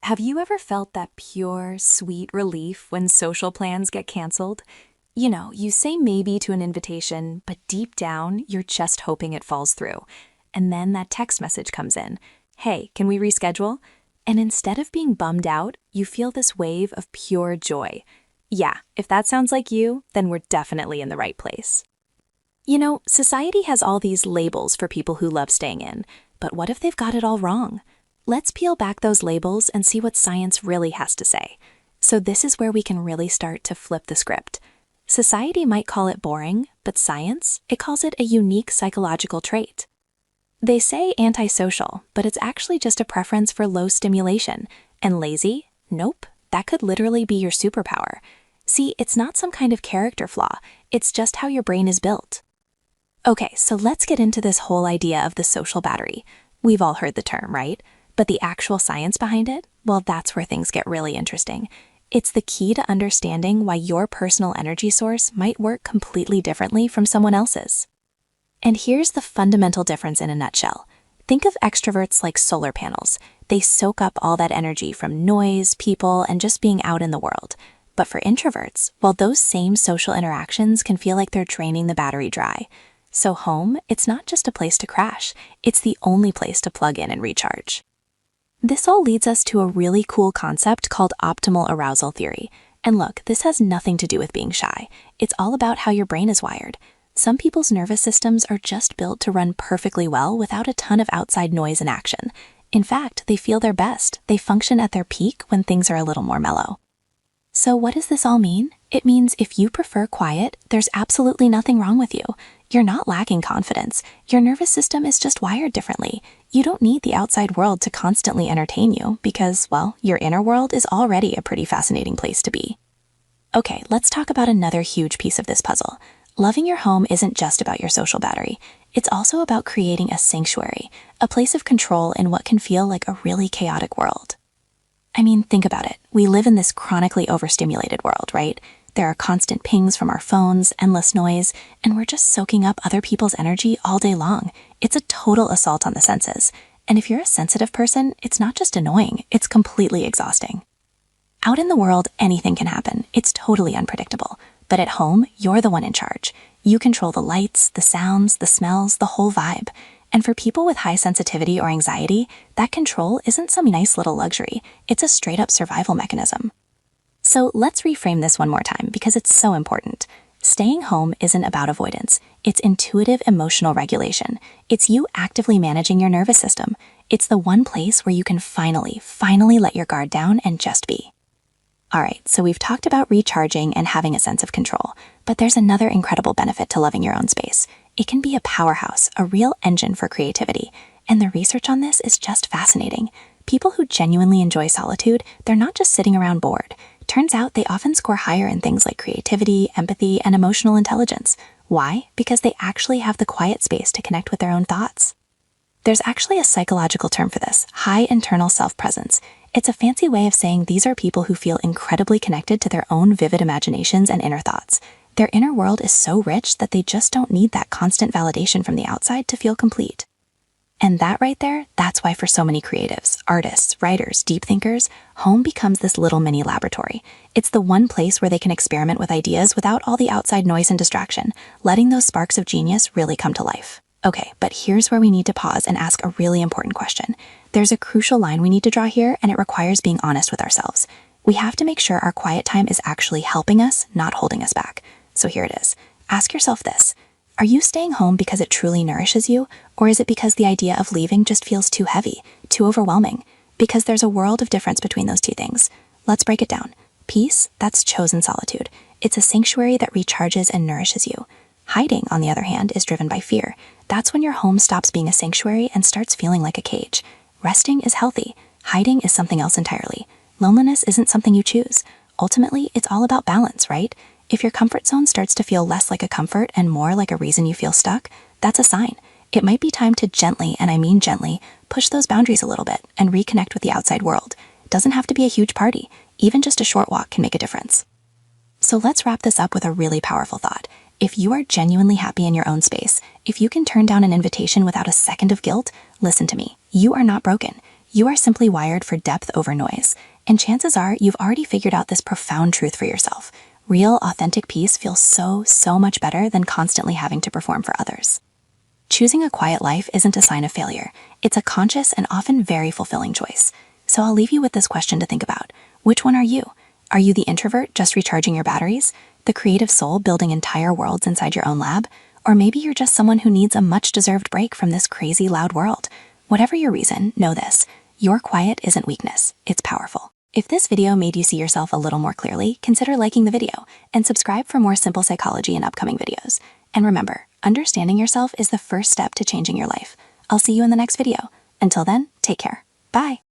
Have you ever felt that pure, sweet relief when social plans get canceled? You know, you say maybe to an invitation, but deep down, you're just hoping it falls through. And then that text message comes in. Hey, can we reschedule? And instead of being bummed out, you feel this wave of pure joy. Yeah, if that sounds like you, then we're definitely in the right place. You know, society has all these labels for people who love staying in, but what if they've got it all wrong? Let's peel back those labels and see what science really has to say. So this is where we can really start to flip the script. Society might call it boring, but science, it calls it a unique psychological trait. They say antisocial, but it's actually just a preference for low stimulation. And lazy? Nope, that could literally be your superpower. See, it's not some kind of character flaw, it's just how your brain is built. Okay, so let's get into this whole idea of the social battery. We've all heard the term, right? But the actual science behind it, well, that's where things get really interesting. It's the key to understanding why your personal energy source might work completely differently from someone else's. And here's the fundamental difference in a nutshell. Think of extroverts like solar panels. They soak up all that energy from noise, people, and just being out in the world. But for introverts, well, those same social interactions can feel like they're draining the battery dry. So home, it's not just a place to crash, it's the only place to plug in and recharge. This all leads us to a really cool concept called optimal arousal theory. And look, this has nothing to do with being shy. It's all about how your brain is wired. Some people's nervous systems are just built to run perfectly well without a ton of outside noise and action. In fact, they feel their best. They function at their peak when things are a little more mellow. So what does this all mean? It means if you prefer quiet, there's absolutely nothing wrong with you. You're not lacking confidence. Your nervous system is just wired differently. You don't need the outside world to constantly entertain you because, well, your inner world is already a pretty fascinating place to be. Okay, let's talk about another huge piece of this puzzle. Loving your home isn't just about your social battery. It's also about creating a sanctuary, a place of control in what can feel like a really chaotic world. I mean, think about it. We live in this chronically overstimulated world, right? There are constant pings from our phones, endless noise, and we're just soaking up other people's energy all day long. It's a total assault on the senses. And if you're a sensitive person, it's not just annoying, it's completely exhausting. Out in the world, anything can happen. It's totally unpredictable. But at home, you're the one in charge. You control the lights, the sounds, the smells, the whole vibe. And for people with high sensitivity or anxiety, that control isn't some nice little luxury. It's a straight-up survival mechanism. So let's reframe this one more time because it's so important. Staying home isn't about avoidance. It's intuitive emotional regulation. It's you actively managing your nervous system. It's the one place where you can finally let your guard down and just be. All right, so we've talked about recharging and having a sense of control, but there's another incredible benefit to loving your own space. It can be a powerhouse, a real engine for creativity. And the research on this is just fascinating. People who genuinely enjoy solitude, they're not just sitting around bored. Turns out they often score higher in things like creativity, empathy, and emotional intelligence. Why? Because they actually have the quiet space to connect with their own thoughts. There's actually a psychological term for this, high internal self-presence. It's a fancy way of saying these are people who feel incredibly connected to their own vivid imaginations and inner thoughts. Their inner world is so rich that they just don't need that constant validation from the outside to feel complete. And that right there, that's why for so many creatives, artists, writers, deep thinkers, home becomes this little mini laboratory. It's the one place where they can experiment with ideas without all the outside noise and distraction, letting those sparks of genius really come to life. Okay, but here's where we need to pause and ask a really important question. There's a crucial line we need to draw here, and it requires being honest with ourselves. We have to make sure our quiet time is actually helping us, not holding us back. So here it is. Ask yourself this. Are you staying home because it truly nourishes you, or is it because the idea of leaving just feels too heavy, too overwhelming? Because there's a world of difference between those two things. Let's break it down. Peace, that's chosen solitude. It's a sanctuary that recharges and nourishes you. Hiding, on the other hand, is driven by fear. That's when your home stops being a sanctuary and starts feeling like a cage. Resting is healthy. Hiding is something else entirely. Loneliness isn't something you choose. Ultimately, it's all about balance, right? If your comfort zone starts to feel less like a comfort and more like a reason you feel stuck, that's a sign. It might be time to gently, and I mean gently, push those boundaries a little bit and reconnect with the outside world. It doesn't have to be a huge party. Even just a short walk can make a difference. So let's wrap this up with a really powerful thought. If you are genuinely happy in your own space, if you can turn down an invitation without a second of guilt, listen to me. You are not broken. You are simply wired for depth over noise, and chances are you've already figured out this profound truth for yourself. Real, authentic peace feels so much better than constantly having to perform for others. Choosing a quiet life isn't a sign of failure. It's a conscious and often very fulfilling choice. So I'll leave you with this question to think about. Which one are you? Are you the introvert just recharging your batteries? The creative soul building entire worlds inside your own lab? Or maybe you're just someone who needs a much-deserved break from this crazy, loud world. Whatever your reason, know this. Your quiet isn't weakness. It's powerful. If this video made you see yourself a little more clearly, consider liking the video and subscribe for more simple psychology and upcoming videos. And remember, understanding yourself is the first step to changing your life. I'll see you in the next video. Until then, take care. Bye.